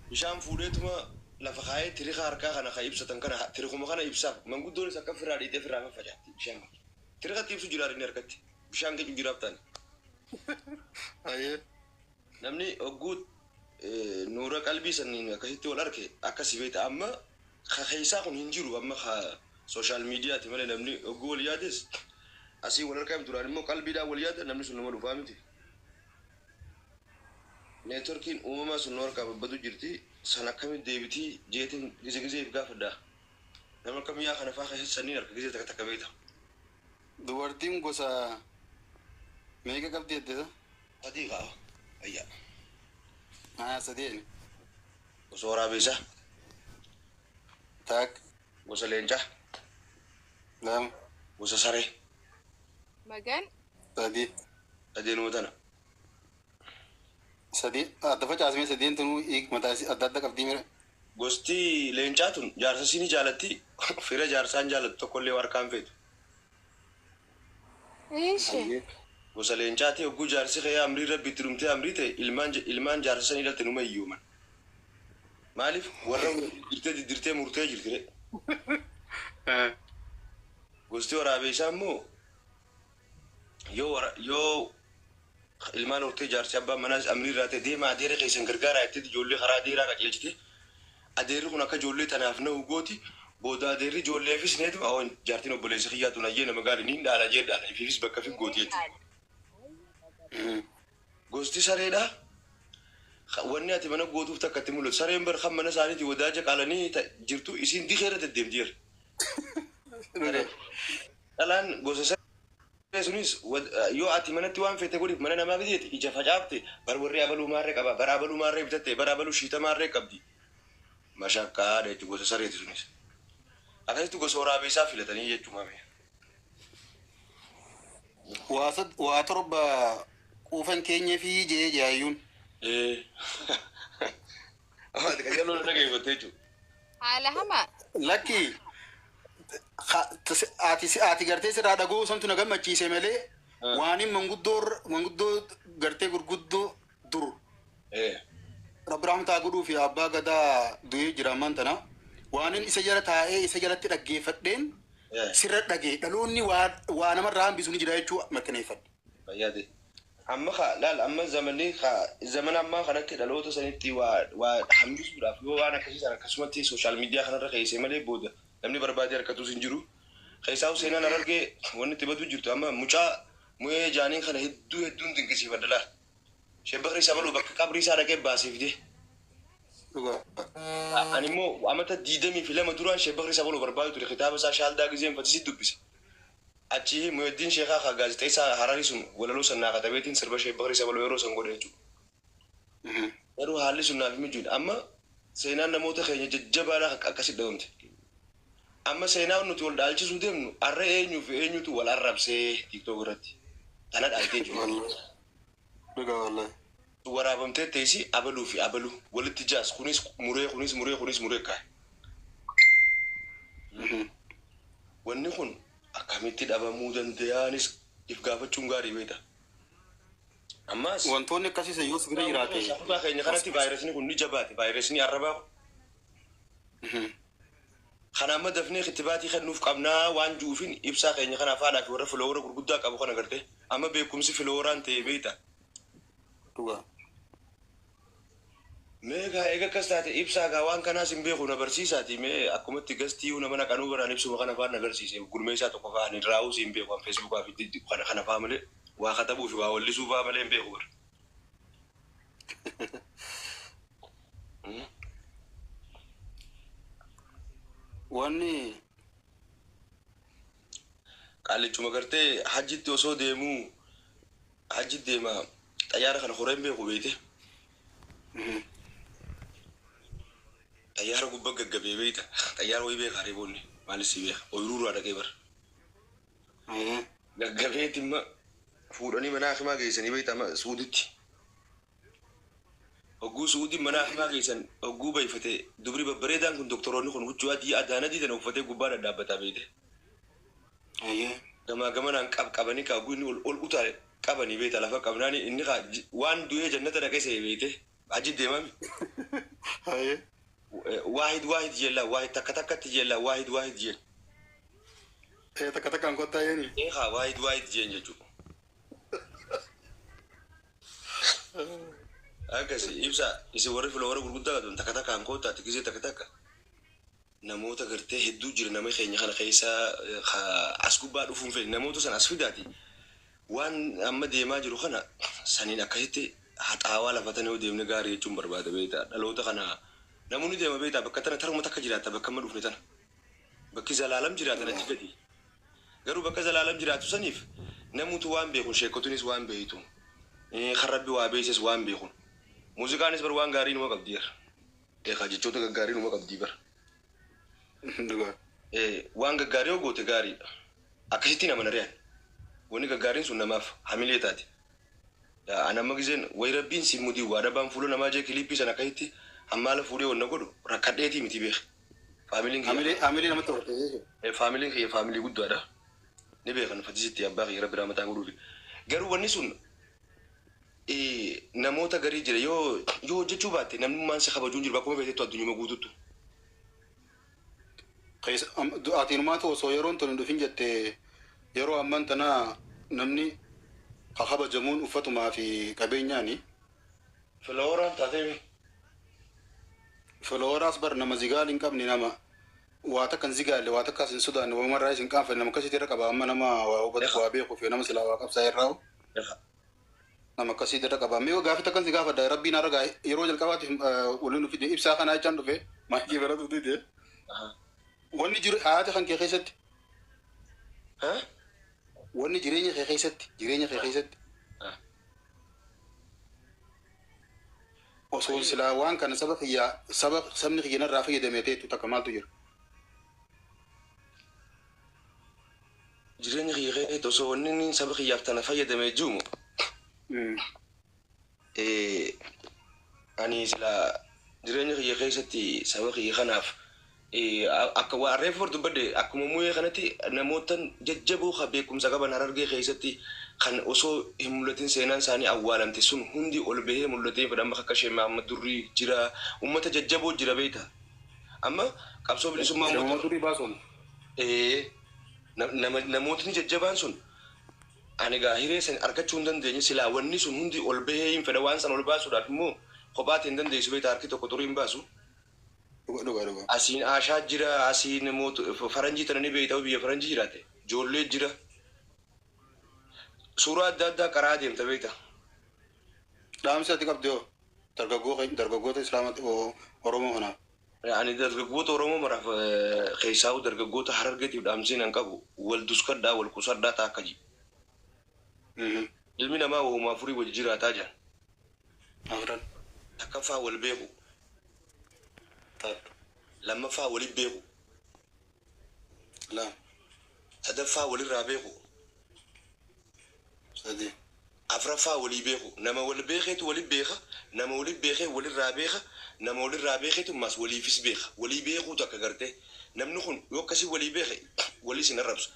bishaan fuudheetuma lafa kaayee tiriika harkaa kana kan ibsatan kana tiriikuma kana ibsaaf manguddoon isa akka firaa dhiitee firaa kan facaatti bishaan tiriikatti ibsu jiraatu inni harkatti bishaan keenya jiraaf taane. Namni ogguut nuura qalbii saniin akkasitti wal arge akkasii beekta amma keessaa kun hin jiru amma sooshaal miidiyaati malee namni ogguu wal yaades asii wal argaa turaan immoo qalbiidhaan wal yaada namni sun nama dhufaa miti. Neetworkiin uumamaa sun nu harkaa babbadu jirti san akkamitti deebitii jeetiin gizee gaafadhaa nama akkamiyyaa kana fa'aa keessatti sanniin harka gizee takka beekta. Dubartiin gosa meeqa qabdi jettee? Sadii qaba. Ayyaa. Sadeen. Gosa waraabessaa. Tak. Gosa leencaa. Lama. Gosa saree. Magan. Sadii. Sadeenuma tana. Sadii. Adda facaasmee sadeen tunuu mataa adda adda qabdii mira. Gosti leencaa tun jaarsa sini jaalatti fira jaarsaan jaalatu tokkollee warqaan feetu. Eeshi. Gosa leencaati ogguu jaarsi kee amrii rabbitti dhumtee amrii ta'e ilmaan jaarsa sanii dhalte numa iyyooman. Maaliif warra dirtee murtee jirtire. Gosti waraabessaa immoo yoo ilmaan hortee jaarsi abbaan manaas amrii irraa ta'e deema adeera keessan gargaaraa jettee ijoollee karaa adeeraa qajeelchite. Adeerri kun akka ijoollee tanaaf na hugooti. Booda adeerri ijoolleefis neetu awwan jaartiin obboleessa kiyyaatu nayyee nama gaarii niin dhaala jedhaadha ifiifis bakka fi gooti jechuudha. Gosti sareedha. Wanni ati mana gootuuf takka itti mul'atu sareen bar kan mana isaaniitii wadaaja qaalanii jirtu isiin dikeera deddeemtiira. Dhalaan gosa saree sunis yoo ati manatti waan feete godhiif mana namaa biteeti ija facaafte barbarree abaluu maarree qaba bara abaluu maarree bitatte bara abaluu shiita maarree qabdi. Mashakkaadha jechuudha gosa sareeti sunis. Akkasitti gosa waraabessaa filatanii jechuudha. Waa torba quufan keenya fi jee jaayyuun. Ati kan jalloon dhageeffattee jechuudha. Haala hamaa. Lakki ati gartee sirraa dhagoo santu na gammachiise malee waan hin manguddoo gartee gurguddoo dur. Rabbi rahmataa godhuu fi abbaa gadaa du'ee jira ammaan tana waan inni isa jala taa'ee isa jalatti dhaggeeffadheen sirra dhagee dhaloonni waa namarraa hambisu ni jira jechuu mirkaneeffadhe. Fayyaade. Amma laal amma zamana ammaa kanatti dhaloota sanitti waa hambisuudhaaf yoo waan akkasiisan akkasumatti sooshaal miidiyaa kanarra keessee malee booda namni barbaade harkatuus hin jiru. Keessaa seenaan argee wanni itti baduu jirtu amma mucaa mu'ee jaaniin kana hedduun dinqisiifadha laal. Shebbakri isa baluu bakka qabrii isaa dhaqee baasifte. Ani immoo amata 22 duraan shebbakri isa baluu barbaadu ture kitaaba isaa shaaldaa gizeen fatisi dubbise. Achi Muhyiddin Sheekhaa kan gaazexeessaa Hararii sun walaloo sannaa katabeetiin sirba shebbakri isa baluu yeroo san godhe jechuudha. Garuu haalli sun naaf mijuudha. Amma seenaan namoota keenya jajjabaadhaa akkasitti dhawamte. Amma seenaan nuti wal dhaalchisuu deemnu har'a eenyuu fi eenyutu wal arrabsee TikTok irratti. Kana dhaaltee jiru. Waraabamtee teessi abaluu fi abaluu walitti jaas kunis muree kaa'e. Wanni kun akkamitti dhabamuu danda'anis if gaafachuun gaarii beekta. Ammas wantoonni akkasii sayyoo sibira jiraate. Kutaa keenya kanatti vaayirasni kun ni jabaate vaayirasni arrabaa. Kana amma dafnee kittibaatii kennuuf qabnaa waan juufin ibsaa keenya kana afaadhaa fi warra filoora gurguddaa qabu kana gartee amma beekumsi filooraan ta'e beekta. Meeqa eega akkas taate ibsaa waan kanaas hin beeku na barsiisaati mee akkumatti gastii nama naqanuu baraan ibsuma kana fa'aan agarsiise gurmeessaa tokko fa'aan hin raawus hin beeku an feesbuukaa fi kana fa'aa malee waa katabuu fi waa wallisuu fa'aa malee hin beeku bara. Wanni qaalichuma gartee hajjitti osoo deemuu hajji deema xayyaara kana horeen beeku beekte. Xayyaara gubbaa gaggabee beekta xayyaara wayii beekaa reeboonni maalis si beeka ooyiruuraa dhaqee bara. Gaggabeetti imma fuudhanii mana hakimaa geessanii beekta amma suuditti. Ogguu suudii mana hakimaa geessan ogguu bayfatee dubri babbareedaan kun doktoroonni kun huccuu adii addaanadii tana uffatee gubbaa dhadhaabbataa beekte. Gamaa gamanaan qabanii kaaguu inni ol utaale qabanii beekta lafa qabnaani inni waan du'ee jannata dhaqee see beekte achi deemame. هاي واحد واحد جيلا واحد تك تك تجيلا واحد واحد جيل هي تك عن كوتا يعني إيه خا واحد واحد جيل جتو أكاسي إبسا إذا وري فلورة قلقدا دون تك تك عن كوتا تكذي تك تك نموت أقرته هدو جري نمي خيني خلا خيسا خا أسكوب بعد وفون في نموت سن أسفيداتي وان أما ديما جرو خنا سنين أكهتي حتى أولا فتني ودي من غاري جمبر بعد بيتا لو تخنا نموني ديما بيتا بكتنا ترى متك جراتا بكمل وفنتنا بكيز العالم جراتا نتيجتي غرو بكيز العالم جراتو سنيف نموت وان بيكون شيكوتونيس وان بيتون خرب وابيسس وان بيكون موسيقانيس بر وان غاري نو قبدير خاجي تشوتا غاري نو قبديبر waan gaggaarii yoo goote gaarii akkasitti nama nariyaan wanni gaggaariin sun namaaf hamilee taate anamma gizeen way rabbiin si mudii waa dhabaan fuula namaa jee kiliippii sana akkasitti hammaala fuudhee wanna godhu rakkadheetii miti beek hamilee namatti horte faamiliin kiyya faamilii guddaadha ni beekan fatisitti abbaa kiyya rabbi raamataa godhuufi garuu wanni sun namoota garii jira yoo hojjechuu baatte namnummaan si kabajuun jiru bakkuma feetettu addunyuma guututtu قيس أتينمات وصيرون تندو فين يرو أمان تنا نمني خخبة جمون وفتو ما في كابينياني فلورا تاتيمي فلورا أصبر نما زيغال إنكم نما واتكن زيغال واتكاسن سودان ومر رايس إنكم فنما كسي تركب أما نما وبدك وابيخو في نما سلا واقف ساير راو nama kasi dada kaba meo gafi takan si gafa da rabbi na raga yero jal kawati ulunu fi ibsa kana chandu fe ma ki beratu dide wanni jiru haata kan ke xeesatti wanni jireenya ke xeesatti osoo silaa waan kana sabni xiyya narraa fayyadameeteetu takka maaltu jira jireenya xiyya xeesatti osoo wanni saba xiyyaaf tana fayyadamee juumu ani silaa jireenya xiyya xeesatti saba xiyya kanaaf akka waa reefu dubbadde akkuma muuyee kanatti namootan jajjaboo beekumsa qaban Harargee keessatti kan osoo hin mul'atin seenaan isaanii awwaalamte sun hundi ol bahee mul'atee fedhan akka Sheekh Mahammad Durrii jira ummata jajjaboo jira beekta amma qabsoo bilisummaa namootni jajjabaan sun ani gaa hiree san argachuu hin dandeenye silaa wanni sun hundi ol bahee hin fedha waan san ol baasuudhaaf immoo kophaatti hin dandeessu beekta harki tokko xurii hin baasu Asiin Ashaa jira, asiin faranjii tana ni beektaa biyya faranjii jiraate, ijoollee jira. Suuraa adda addaa karaa deemta beektaa. Dhaamsi ati qabdi hoo dargaggoota Islaamatti Oromoo kanaaf. Ani dargaggoota Oromoo maraaf keessaa dargaggoota Harargeetiif dhaamsiin an qabu wal duskadhaa wal qusadhaa ta'a akka jiru. Ilmi namaa uumaa furii wajji jiraataa jiran. Takkaffaa wal beeku. Lammaffaa waliin beeku. Sadaffaa walirraa beeku. Afraffaa walii beeku. Nama wal beekeetu walii beeka. Nama walii beekee walirraa beeka. Nama walirraa beekeetu mas waliifis beeka. Walii beekuutu akka gartee. Namni kun yoo akkasii walii beeke walii sin arrabsu.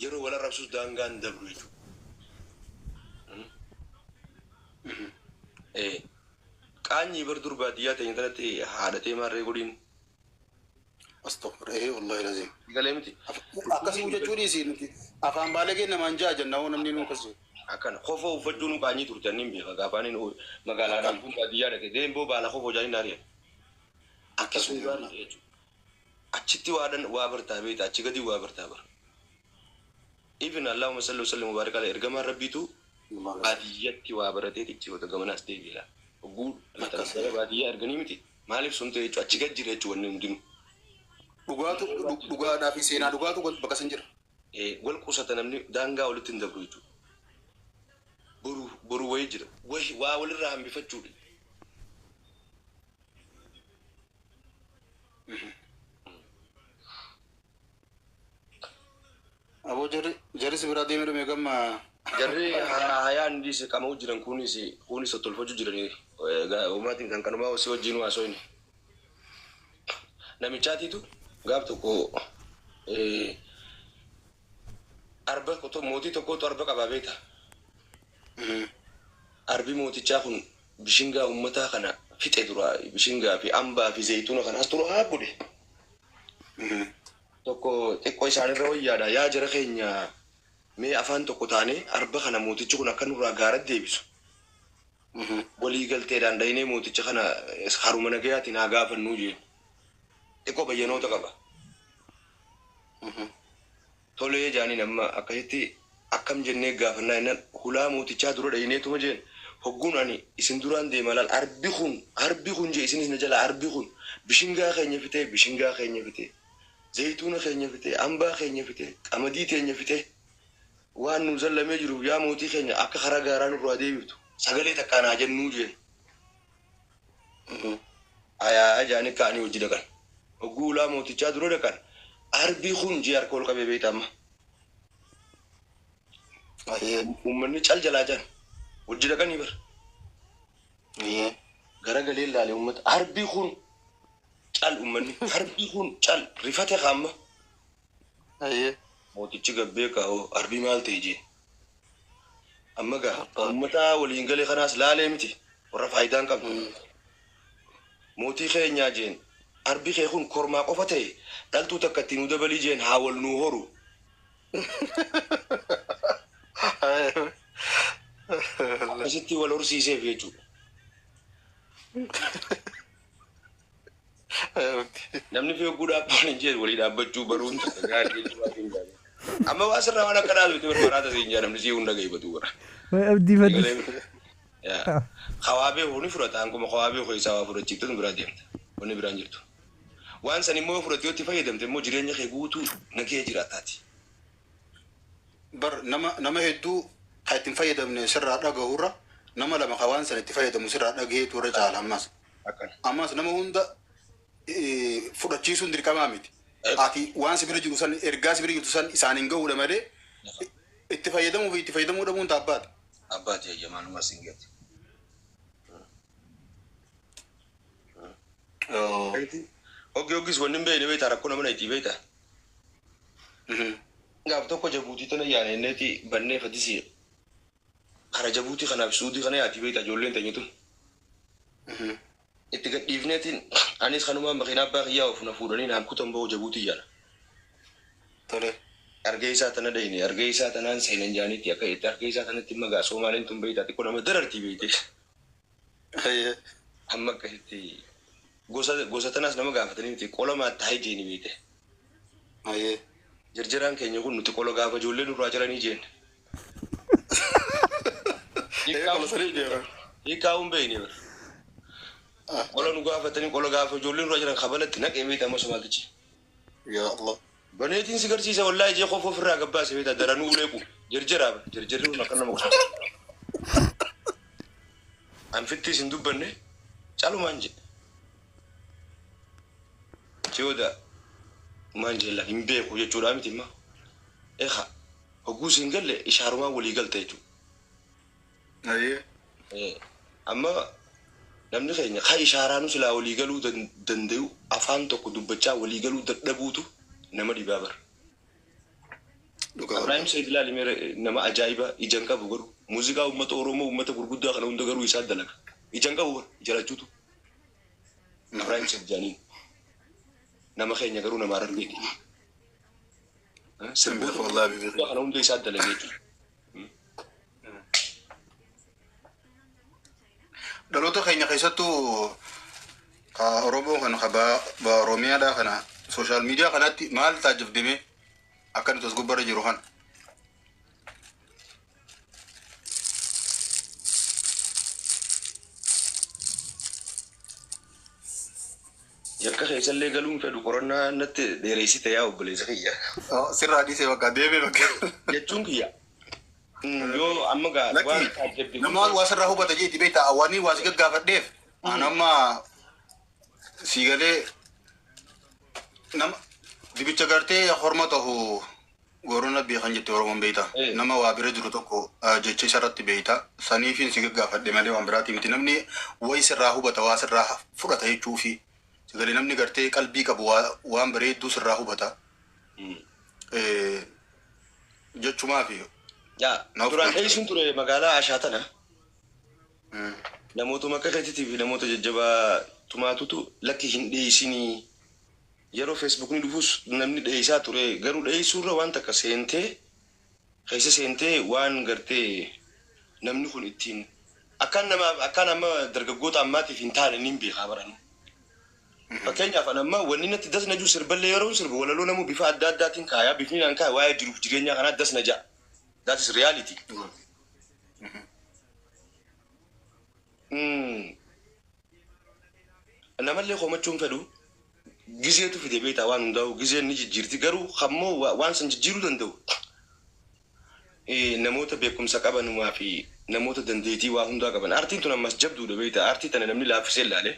Yeroo wal arrabsus daangaan dabru jechuudha. Qaanyii bar dur baadiyyaa ta'e intalatti haadhatee maarree godhiin. Astaghfir wallahi lazim. Galeemti. Akkasii hojjechuun isiin afaan baalegee namaan jaa jennaa namni nu akkasii. Akkana kofoo uffachuun qaanyii turte niin beeka gaafaaniin magaalaadhaan kun baadiyyaa dhaqe deemboo baala kofoo jaaniin naari'a. Akkasuma jechuudha. Achitti waa bartaa beekta achi gadi waa bartaa bara. Even Allahumma salli wa sallim mubaarak ala ergamaan rabbiitu baadiyyatti waa baratee xiqqoota gamanaas deebi'eera. Oguu baadiyyaa erganii miti maaliif sun ta'e jechuudha achi gad jira jechuudha wanni hundinuu. Dhugaadhaa fi seenaa dhugaatu bakka san jira. Wal qusata namni daangaa walitti hin dabru jechuudha. Boru wayii jira. Waa walirraa hambifachuudha. Aboo jarri sibiraa deemee meeqamma. Jarri hayaan diise qama'u jiran kunis tolfachuu jiranii uummatiin kan kanumaa osoo wajjin haasoo namichaatiitu gaaf tokko mootii tokkotu arba qabaa beekta. Arbi mootichaa kun bishingaa uummataa kana fixe dura bishingaa fi ambaa fi zayituuna kanas dura haa bude. Tokko xiqqoo isaanirra wayyaadha yaa jara keenya mee afaan tokko taane arba kana mootichi kun akka nurraa gaara deebisu. Walii galteedhaan dhahinee mooticha kana haruma nagayaatiin haa gaafannuu jeen. Xiqqoo bayyanoota qaba. Tolee jaaniin amma akkasitti akkam jennee gaafannaa jennaan hulaa mootichaa dura dhahineetuma jeen. Hogguun ani isin duraan deema laal arbi kun jee isinis na jala arbi kun bishingaa keenya fitee zayituuna keenya fitee ambaa keenya fitee qamadii keenya fitee waan nu zallamee jiru yaa mootii keenya akka karaa gaaraa nurraa deebiftu sagalee takkaanaa jennuu jee. Ayaa jaanii ka'anii hojii dhaqan. Hogguu hulaa mootichaa dura dhaqan arbi kun jee harka ol qabee beekama. Uummanni cal jalaa jaan. Hojii dhaqanii bar. Gara galee ilaalee uummata arbii kun cal uummanni arbii kun cal rifate qaama. Mootichi gabbee kaa'oo arbii maal ta'e jee. Amma gaa uummata waliin galee kanaas laalee miti warra faayidaan qabdu. Mootii keenyaa jeen arbii kee kun kormaa qofa ta'e dhaltuu takka ittiin nu dabalii jeen haa wal nuu horu. Akkasitti wal horsiiseef jechuudha. Namni fi hogguu dhaabbaan hin jedhu walii dhaabbachuu baruun gaarii jechuudha. Amma waa sirraa waan akka dhaabbitti barbaadaa siin jaa namni sii hunda gahiibatu bara. Hawaabee hooni fudhata hankuma hawaabee ho'isaa waa fudhachiiftu biraa deemta. Wanni biraan jirtu. Waan san immoo fudhatee itti fayyadamte immoo jireenya kee guutuu nagee jiraataati. Bar nama hedduu ittiin fayyadamne sirraa dhagahurra nama lama hawaan sana itti fayyadamu sirraa dhagaheetu irra caala ammas. Ammas nama hunda fudhachiisuun dirqamaa miti. Ati waan sibira jiru san ergaa sibira jirtu san isaaniin gahuudha malee itti fayyadamuu fi itti fayyadamuu dhabuun taabbaati. Abbaati ayyamanuma singati. Ogis wanni beeyne beeyta rakkoo nama itti beeyta. Gaaf tokko jabuutii tana yaane neeti bannee fatisi. Kara jabuutii kanaaf suudii kana yaati beeyta ijoolleen teenyatu. Itti gadhiifneetiin anis kanuma makiinaa abbaa kiyyaa ofuna fuudhanii naam kutan ba'u jabuutii yaala. Tole. Argee isaa tana dayne argee isaa tanaan seenan jaaniitti akka itti argee isaa tanatti magaa Soomaaleen tun beeyta xiqqoo nama darartii beeyte. Amma akkasitti gosa tanaas nama gaafatanii miti qola maattaa hijeeni beeyte. Jarjaraan keenya kun nuti qola gaafa ijoollee nurraa jiranii jeen. Hiikaa'uun beeyne bara. Qola nu gaafatanii qola gaafa ijoollee nurraa jiran kabalatti naqee beeyta amma Somaalichi. Yaa Allah. Baneetiin si garsiisa wallaahi jee qofa ofirraa gabbaase beeyta daranuu uleeku jarjaraa bara jarjarri kun akka nama qofa. Anfittis hin dubbanne calumaan jee. Jooda maan jeella hin beeku jechuudha miti imma. Hogguu siin galle ishaarumaan walii galta jechuudha. Amma namni keenya haa ishaaraanu silaa walii galuu danda'u afaan tokko dubbachaa walii galuu dadhabuutu nama dhibaa bara. Ibrahim Sayyid Laali nama ajaa'iba ijaan qabu garuu muuziqaa uummata Oromoo uummata gurguddaa kana hunda garuu isaan dalaga. Ijaan qabu bara jalachuutu. Ibrahim Sayyid jaaniin. Nama keenya garuu nama argeeti. Sirboota wallaahi kana hunda isaan dalagee jechuudha. Dhaloota keenya keessattuu Oromoo kana Oromiyaadhaa kana sooshaal miidiyaa kanatti maal taajjabdime akka nuti as gubbarra jiru kana. Yakka keessallee galuun fedhu qorannaa natti dheereessite yaa obboleessa kiyya. Sirraa dhiisee bakka deemee bakka. Jechuun kiyya. Yoo amma gaa waan taajjabde. Nama waa sirraa hubata jeeti beektaa awwaanii waa si gaggaafadheef. Anamma si galee nama dibicha gartee horma ta'u gorona beekan jette Oromoon beektaa. Nama waa bira jiru tokko jecha isarratti beektaa. Saniifin si gaggaafadhe malee waan biraati miti namni wayi sirraa hubata waa sirraa fudhata jechuufi. Sagalee namni gartee qalbii qabu waan bareedduu sirraa hubata. Jechumaa fi. Yaa duraan dheessuun ture magaalaa Ashaatana. namoota makka keetiitii fi namoota jajjabaa tumaatutu lakki hin dheeysinii yeroo Facebook ni dhufus namni dheeysaa ture garuu dheeysuurra waan takka seentee keessa seentee waan gartee namni kun ittiin akkaan amma dargaggoota ammaatiif hin taane niin beekaa baran. Fakkeenyaaf amma wanni natti dasna jiru sirballee yeroo sirbu walaloo namu bifa adda addaatiin kaayaa bifni naan kaaya waa'ee jiruuf jireenyaa kanaa dasna ja'a. That is reality. Namallee komachuun fedhu gizeetu fide beektaa waan hundaa'u gizeen ni jijjiirti garuu ammoo waan san jijjiiruu danda'u. Namoota beekumsa qabanumaa fi namoota dandeettii waa hundaa qaban artiin tun ammas jabduudha beektaa artii tana namni laaffisee ilaale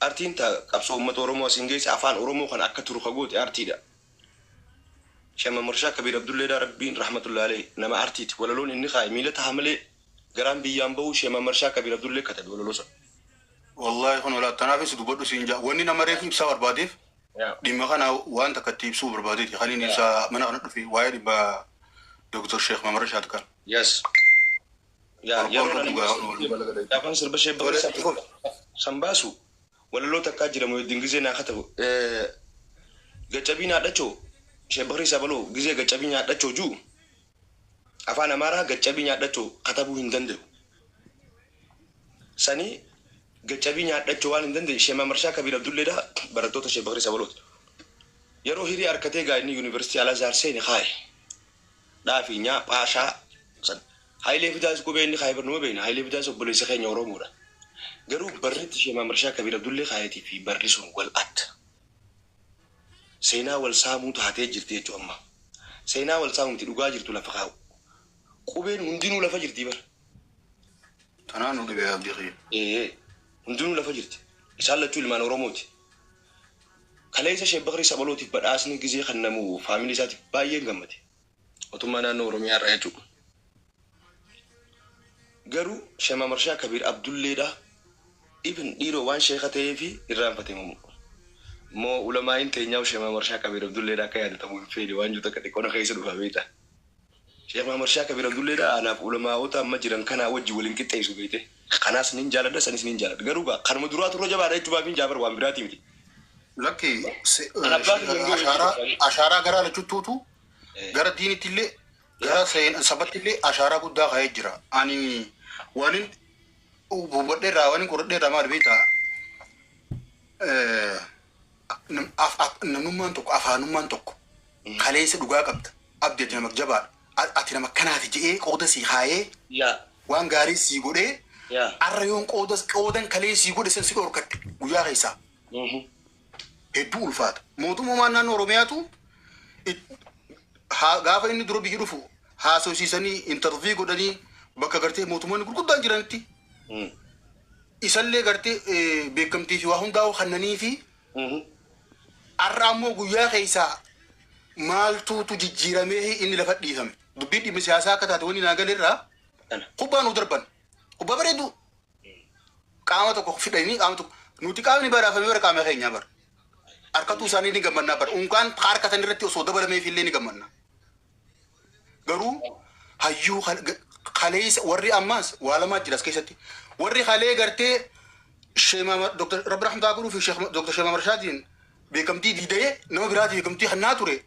artiin ta qabsoo uummata Oromoo asiin geesse afaan Oromoo kan akka turu kagoote artiidha. Shama Marshaa Kabiir Abdulleedhaa Rabbiin rahmatullahi alayhi nama artiiti walaloon inni kaa'e miila ta'a malee garaan biyyaan bahu Shama Marshaa Kabiir Abdullee katabe walaloo sana. Wallahi kun wala tanaafis dubbadhu siin jaa wanni nama reef ibsaa barbaadeef dhimma kana waan takka itti ibsuu barbaadeeti kan inni ibsaa mana kana dhufe waa'ee dhibba Dr. Sheikh Mamar Rashad kan. Yes. Gaafa sirba Sheikh Bakri Sambaasu walaloo takkaa jiramu hedduun gizee naa katabu gacabii naa dhachoo Sheikh Bakri Sabaloo gizee gacabii naa dhachoo juu afaan Amaaraa gacabii naa dhachoo katabuu hin danda'u. Sanii gacabii naa dhachoo waan hin danda'e Sheikh Mamar Rashad Kabiir Abdulleedhaa barattoota Sheikh Bakri Sabalooti. Yeroo hirii harkatee gaa'inni yuunivarsiitii Al-Azhar seeni kaaye. Dhaafi nyaa paashaa san Hayilee Fidaas qubee inni kaayee barnuma beekna Hayilee Fidaas obboleessa keenya Oromoodha. Garuu barreetti Sheikh Mamar Rashad Kabiir Abdullee kaayetii fi barri sun wal adda. Seenaa wal saamuu taatee jirti jechuudha amma. Seenaa wal saamuuti dhugaa jirtu lafa kaa'u. Qubeen hundinuu lafa jirti bara. Tanaan dhibee abdii khiyya. Hundinuu lafa jirti. Isaan lachuu ilmaan Oromooti. Kaleessa Sheikh Bakri Sabalootiif badhaasni gizee kan namu faamilii isaatiif baay'ee gammade. Otummaa naannoo Oromiyaa irraa jechuudha. Garuu Sheikh Mamar Rashad Kabiir Abdulleedhaa ibn dhiiroo waan sheeka ta'ee fi irraanfatee mamu. Moo ulamaa'iin teenyaa Sheikh Mamar Rashad Kabiir Abdulleedhaa akka yaadatamu hin fedhe waan jiru takka xiqqoona keessa dhufa beektaa. Sheikh Mamar Rashad Kabiir Abdulleedhaa anaaf ulamaa'ota amma jiran kanaa wajji waliin qixxeessu beekte. Kanaas nin jaaladha sanis nin jaaladha. Garuu kanuma duraa turre jabaadha jechuudha fi jaabar waan biraati miti. Lakki ashaaraa garaa lachuutuutu gara diinittillee gara sabattillee ashaaraa guddaa kaa'ee jira. Ani waanin hubadheerraa waanin qoradheerraa maal beektaa namnummaan tokko afaanummaan tokko kaleessa dhugaa qabda abdeeti nama jabaadha. Ati nama kanaati je'ee qooda sii kaayee waan gaarii sii godhee arra yoon qoodan kalee sii godhe san si dhorkatte guyyaa keessaa. Hedduu ulfaata. Mootummaan naannoo Oromiyaatu gaafa inni dura biyyi dhufu haasofsiisanii intarvii godhanii bakka gartee mootummoonni gurguddaan jiranitti isallee gartee beekamtii fi waa hundaa'u kannanii fi arra ammoo guyyaa keessaa maaltuutu jijjiiramee inni lafa dhiifame. Dubbii dhimmi siyaasaa akka taate wanni naagalerraa kubbaa nu darban. Kubbaa bareedu qaama tokko fidhanii qaama tokko nuti qaamni baraafamee bara qaama keenyaa bara. Harkatu isaanii ni gammanna bara. Unkaan harkatan irratti osoo dabalameef illee ni gammanna. Garuu hayyuu kaleessa warri ammaas waa lamaa jira as keessatti. Warri kalee gartee Dr. Rabbi Rahmataa Guruu fi Dr. Sheikh Mamar Rashadiin beekamtii diidee nama biraati beekamtii hannaa ture.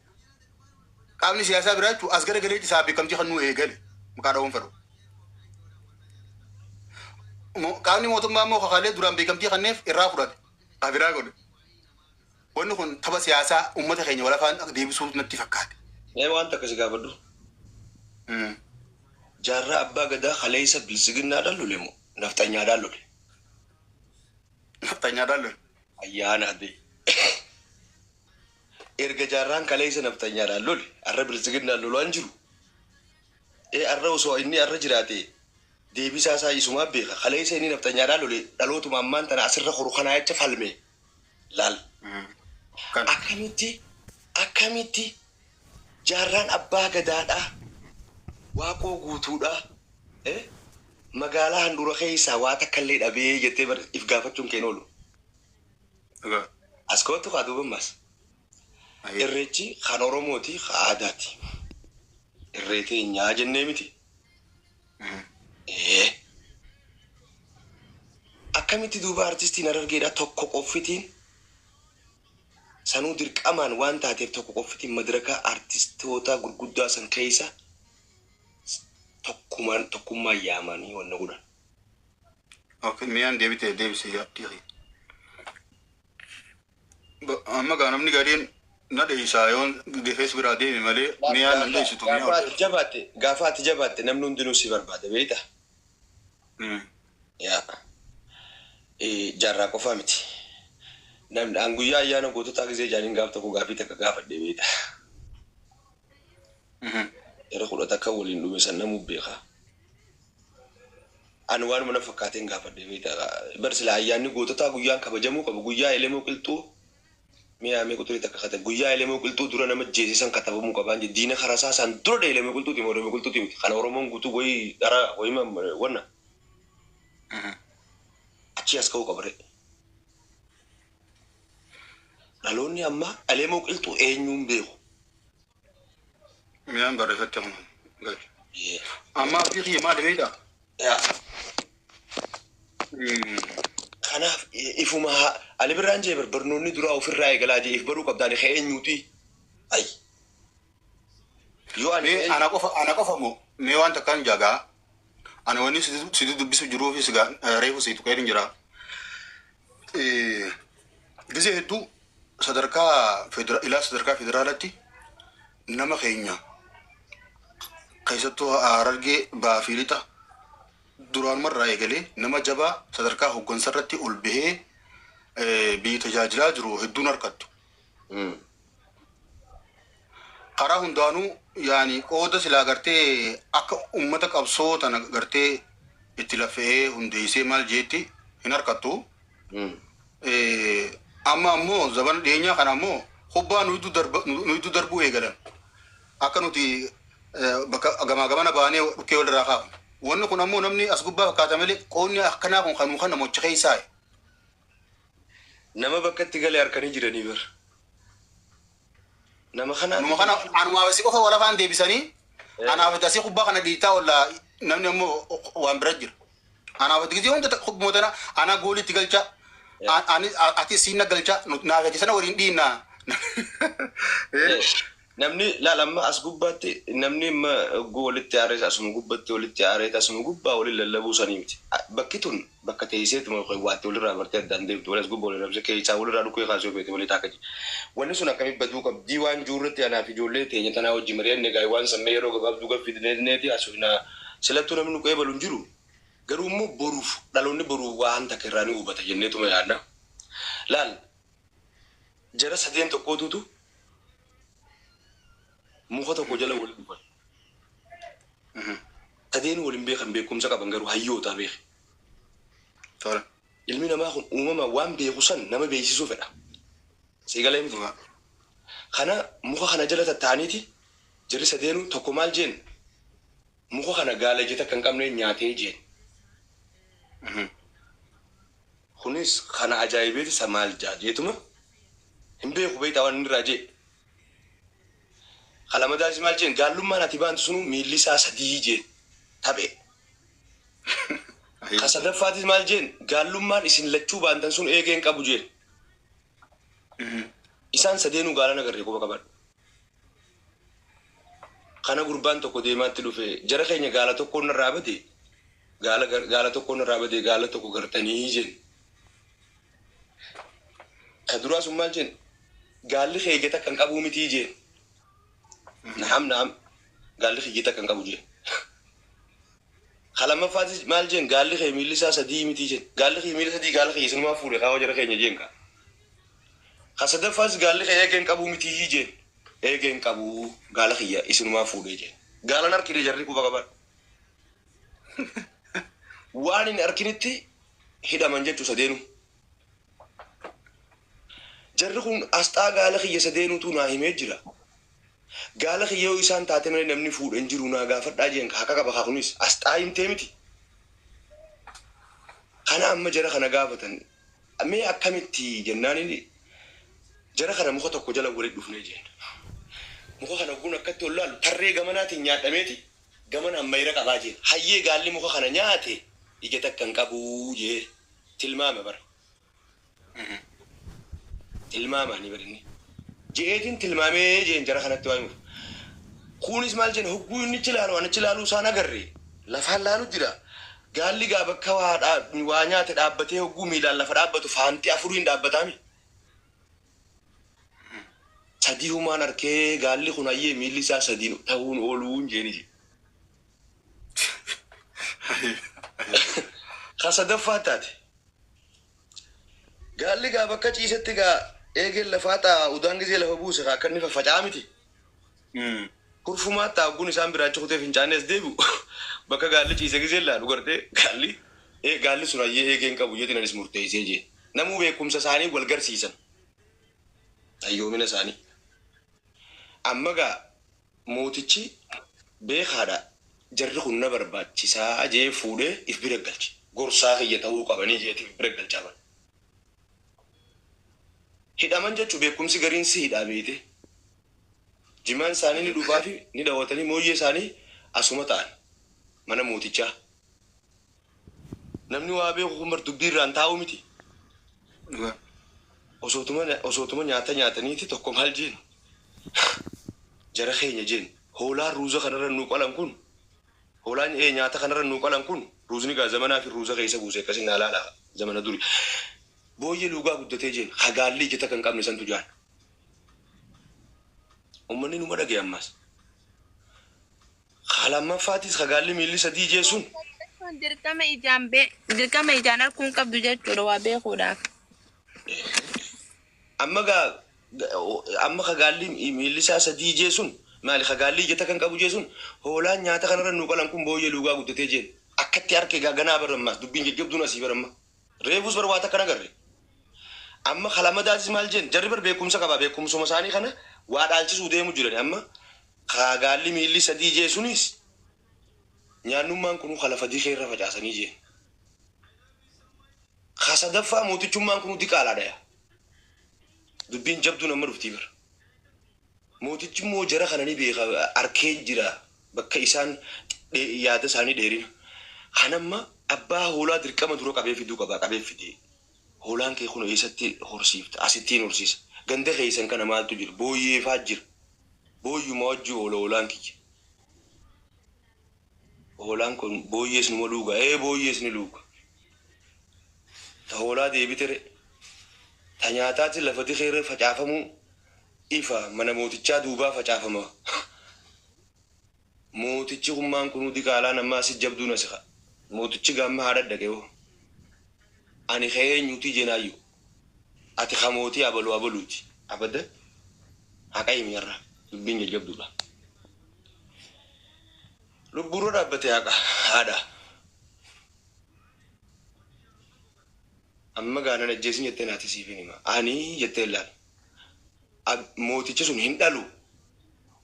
Qaamni siyaasaa biraa jechuun as gara galeetti isaa beekamtii hannuu eegale. Maqaa dhabuun fedhu. Qaamni mootummaa immoo kakaalee duraan beekamtii kanneef irraa fudhate. Abiraa godhe. Wanni kun tapha siyaasaa uummata keenya walafaan deebisuu natti fakkaate. Waan takka si gaafadhu. Jaarraa abbaa gadaa kaleessa bilisiginnaadhaan lole moo nafxanyaadhaan lole? Nafxanyaadhaan lole. Ayyaana adee. Erga jaarraan kaleessa nafxanyaadhaan lole arra bilisiginnaan lolaan jiru. Arra osoo inni arra jiraate deebisaa isaa isumaa beeka. Kaleessa inni nafxanyaadhaan lole dhalootuma ammaan tana asirra horu kanaa jecha falme. Laal. Akkamitti jaarraan abbaa gadaadhaa waaqoo guutuudhaa magaalaa handhuura keessaa waa takka illee dhabee jettee if gaafachuun keen oolu. As kootu haa duubammaas. Irreechi kan Oromooti kan aadaati. Irreetee nyaa jennee miti. akkamitti duuba artistiin Harargeedhaa tokko qoffitiin sanuu dirqamaan waan taateef tokko qoffitiin madaraka artistoota gurguddaa san keessa tokkummaa yaamanii wanna godhan. Okay, mi'aan deebisee yaaddi. Amma gaa namni gadiin na dheessaa yoon defees biraa deemi malee mi'aan nan dheessitu mi'aa. Gaafa ati jabaatte namni hundinuu si barbaada beekta. Yaa jaarraa qofaa miti. Namni an guyyaa ayyaana goototaa gisee jaaniin gaaf tokko gaafii takka gaafadhe beekta. Yeroo kudhata akka waliin dhume san namuu beekaa. Ani waan mana fakkaateen gaafadhe beekta. Barsila ayyaanni goototaa guyyaan kabajamuu qaba. Guyyaa elemoo qilxuu mi'a mee kuturii takka kate guyyaa elemoo qilxuu dura nama jeesisan katabamuu qabaan jedhe diina karasaa san dura elemoo qilxuuti moo elemoo qilxuuti miti. Kana Oromoon guutuu wayii dara wayii wanna. Achi as ka'uu qabare. Dhaloonni amma elemoo qilxuu eenyuun beeku. Mi'aan barreeffatti amma fiixii maali beektaa? Kanaaf ifuma Ali Birraan jee barnoonni duraa ofirraa eegalaa jee if baruu qabdaan ka'ee eenyuuti. Ay. Yoo ana qofa moo mee waan takkaan jagaa ana wanni situ dubbisu jiruufis reefu siitu qeedin jira. Gisee hedduu sadarkaa federaalatti nama keenya keessattuu Harargee baafiilita duraan marraa eegalee nama jabaa sadarkaa hoggansarratti ol bahee biyya tajaajilaa jiru hedduun harkattu. Karaa hundaanuu yaani qooda silaa gartee akka uummata qabsoo tana gartee itti lafee hundeessee maal jeetti hin harkattu. Amma ammoo zaban dhiyeenyaa kana ammoo hubbaa nuytu darbuu eegalan. Akka nuti bakka gamaa baanee dhukkee walirraa kaafnu. Wanni kun ammoo namni as gubbaa fakkaata malee qoonni akkanaa kun kanuu kan namocha keessaa. Nama bakkatti galee harkanii jiranii bir. Nama kana anumaa basi qofa wala faan deebisanii anaaf tasii gubbaa kana dhiitaa walla namni ammoo waan bira jira. Anaaf gisee hunda mootana ana goolitti galcha ati siinna galcha naaf ati sana waliin dhiinna. Namni laalamma as gubbaatti namni goolitti aarees asuma gubbatti walitti aareet asuma gubbaa waliin lallabuu sanii miti. Bakki tun bakka teesseetuma waatti walirraa bartee addaan deemtu walas gubbaa waliin rabse keessaa walirraa dhukkee kaasuu beekte walii taakkaji. Wanni sun akkamitti baduu qabdii waan juurratti anaaf ijoollee teenya tanaa wajji mari'anne gaa waan sammee yeroo gabaabduu gaffidneeti asuma silattuu namni nuqee baluun jiru. Garuu immoo boruuf dhaloonni boruuf waan takka irraa ni hubata jenneetuma yaadna. Laal jara sadeen tokkootutu muka tokko jala waliin dhufan. Sadeen waliin beekan beekumsa qaban garuu hayyoota beek. Ilmi namaa kun uumama waan beeku san nama beeksisuu fedha. Siigalee miti. Kana muka kana jala tattaaniiti jirri sadeenuu tokko maal jeen muka kana gaala jeta kan qabne nyaatee jeen. Kunis kana ajaa'ibeeti sa maal jaajeetuma hin beeku beektaa waan inni irraa jee. Kalamadaas maal jeen gaallummaan ati baantu sunu miilli isaa sadii jeen taphee. Kasadaffaatiis maal jeen gaallummaan isin lachuu baantan sun eegeen qabu jeen. Isaan sadeenuu gaala nagarree qofa qaban. Kana gurbaan tokko deemaatti dhufe jara keenya gaala tokkoon narraa bade gaala tokkoon narraa bade gaala tokko gartanii jeen. Ka duraa sun maal jeen gaalli keeyyata kan qabuu mitii jeen. Naam gaalli keeyyata kan qabu jeen. Kalamaffaatiis maal jeen gaalli kee miilli isaa sadii mitii jeen. Gaalli kee miilli sadii gaala kee isinumaa fuudhe kaawwa jara keenya jeen ka. Kasadaffaas gaalli kee eegeen qabuu mitii jeen. Eegeen qabuu gaala kiyya isinumaa fuudhee jeen. Gaalan harkine jarri quba qaban. Waan hin harkinitti hidhaman jechuu sadeenu. Jarri kun asxaa gaala kiyya sadeenuutu naa himee jira. Gaala kiyya yoo isaan taate malee namni fuudhan jiru naa gaafadhaa jeen haka qaba haa kunis asxaa himtee miti. Kana amma jara kana gaafatan mee akkamitti jennaani jara kana muka tokko jala walitti dhufnee jeen. Muka kana kun akkatti ol laalu tarree gamanaatiin nyaadhameeti gaman ammayira qabaa jeen. Hayyee gaalli muka kana nyaate ija takkan qabuu jee tilmaama bara tilmaamaani barinni jeetiin tilmaamee jeen jara kanatti waa himuuf kunis maal jeen hogguu inni chilaalu ana chilaalu isaan agarre lafaan laalu jira gaalli gaa bakka waa nyaate dhaabbatee hogguu miilaan lafa dhaabbatu faantii afuriin dhaabbataami sadii humaan arkee gaalli kun ayyee miilli isaa sadiin ta'uun ooluun jeeni je kasadaffaa taate gaalli gaa bakka ciisetti gaa eegeen lafaa xaa udaan gisee lafa buuse kaa akka inni faffacaa miti kurfumaa taagguun isaan biraacha kutee fincaanees deebi'u bakka gaalli ciise gisee laalu gartee gaalli sun ayyee eegeen qabu jeetiin anis murteessee jee namuu beekumsa isaanii wal garsiisan ayyoomina isaanii amma gaa mootichi beekaadha jarri kun na barbaachisaa jee fuudhee if bira galche gorsaa kiyya ta'uu qabanii jeetiif bira galchaa bara hidhaman jechuu beekumsi gariin si hidhaa beete jimaan isaanii ni dhufaa fi ni daawwatanii mooyyee isaanii asuma ta'an mana mootichaa namni waa beeku kun bar dubbii irraan taa'u miti osootuma nyaata nyaataniiti tokko maal jeen jara keenya jeen hoolaan ruuza kanarra nuu qalan kun hoolaan nyaata kanarra nuu qalan kun ruuzni gaa zamanaa fi ruuza keessa buuse akkasiin haalaadha zamana duri booyyee luugaa guddatee jeen hagaalli ijata kan qabne santu jaan ummanni numa dhagee ammas haalammaffaatis hagaalli miilli sadii jeesun dirqama ijaan harkuun qabdu jechuudha waa beekuudhaaf. amma hagaalli miilli isaa sadii jeesun maali hagaalli ijata kan qabu jeesun hoolaan nyaata kanarra nuu qalan kun booyyee luugaa guddatee jeen akkatti harkee ganaa barammaas dubbiin jajjabduun asii baramma reefus barbaata kana garre amma halamadaatis maal jeen jarri bar beekumsa qaba beekumsuma isaanii kana waa dhaalchisuu deemu jiran amma hagaalli miilli sadii jeesunis nyaannummaan kun halafa dikee irra facaasanii jeen kasadaffaa mootichummaan kun diqaalaadha dubbiin jabduun amma dhuftii bara mootichi immoo jara kananii beeka arkee jira bakka isaan yaada isaanii dheerina kanamma abbaa hoolaa dirqama dura qabee fiduu qaba qabee fidee hoolaan kee kun eessatti horsiifta asittiin horsiisa ganda keessan kana maaltu jira booyyeefaa jira booyyuma wajji hoolaan kiyya hoolaan kun booyyees numa luuga booyyees ni luuga ta hoolaa deebitere ta nyaataatti lafa dikeerra facaafamuu ifa mana mootichaa duubaa facaafama mootichi hummaan kun diqaalaa namaa asit jabduun asika mootichi gamma haadha dhaqeewo ani keenyuti jenaayu ati kamootii abaluuti abadda haqa himiyarra dubbiin jajjabduudha lubbuurra dhaabbate haqa haadha amma gaanan ajjeesin jettee naati siifin hima ani jettee laal mootichi sun hin dhalu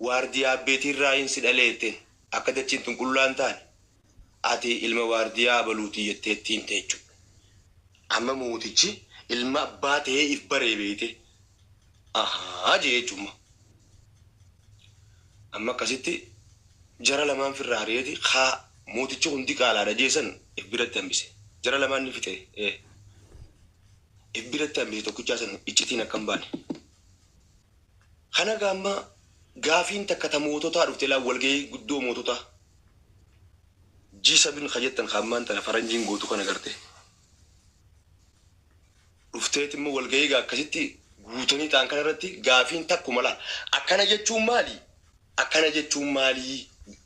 waardiyaa beetiirraa hin si dhaleetteen akka dachiin tunqullaan taane ati ilma waardiyaa abaluutii jetteettiin teechu amma mootichi ilma abbaa ta'ee if baree beete jee jechuudha amma akkasitti jara lamaan firraa hariyeeti haa mootichi hundi qaalaadha jeesan if biratti hambise jara lamaan ni fite if biratti hambise tokkichaa san iccitiin akkam baane kana gaamma gaafiin takka ta moototaa dhufte laa walgahii guddoo moototaa G7 kajettan hammaan tana faranjiin gootu kana garte dhufteet immoo walgahii gaa akkasitti guutanii ta'an kana irratti gaafiin takkuma laa akkana jechuun maalii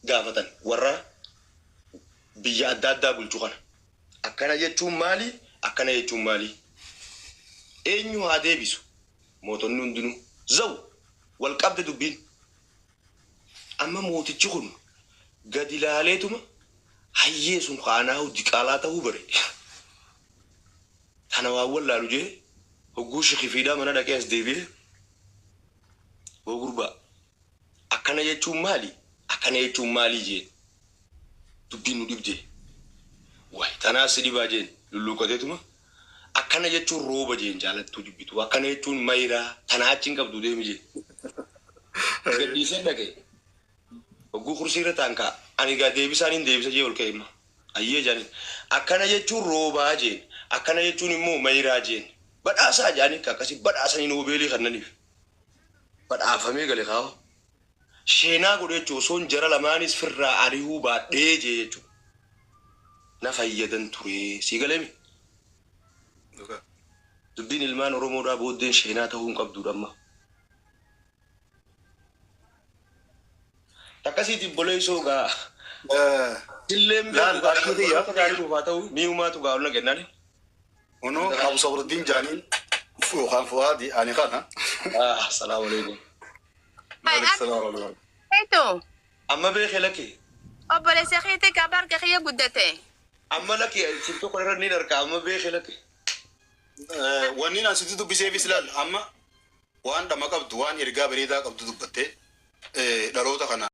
gaafatan warra biyya adda addaa bulchu kana akkana jechuun maalii eenyu haa deebisu mootonni hundinuu zaw wal qabde dubbiin amma mootichi kun gadi ilaaleetuma hayyee sun kaanaa diqaalaa ta'uu bare tana waa wallaalu jee hogguu shikifiidhaa mana dhaqee as deebi'ee gurbaa akkana jechuun maalii jee dubbiin nu dhibdee waay tanaas si dhibaa jeen lulluuqateetuma akkana jechuun rooba jeen jaalattuu dubbitu akkana jechuun mayiraa tanaa achiin qabdu deemi jee gadhiisee dhaqee hogguu kursiirra taankaa ani gaa deebisaaniin deebisa jee ol ka'eema ayyee jaaniin akkana jechuun roobaa jeen akkana jechuun immoo mayiraajeen badhaasaa jaanii akkasii badhaasanii noobeelii kannaniif badhaafamee gale kaawa sheenaa godhe jechuun osoon jara lamaanis firraa ari'uu baadhee jee jechuun na fayyadan ture sii galemi dubbiin ilmaan oromoodhaa booddeen sheenaa ta'uu hin qabduudha amma takkasiitiin boleessoo gaa illeen beeku ta'uu ni uumaatu gaa ol nagennani Uno Abu Sabruddin Janin Fuhan Fuadi ani kana. Assalamu alaikum. Assalamu Eto. Amma be khelake. Obole se khite kabar ke khiya guddate. Amma laki sibto ko ran ni darka amma be khelake. Wani na situ bi service lal amma wan da makabdu wan irga berida qabdu dubatte darota kana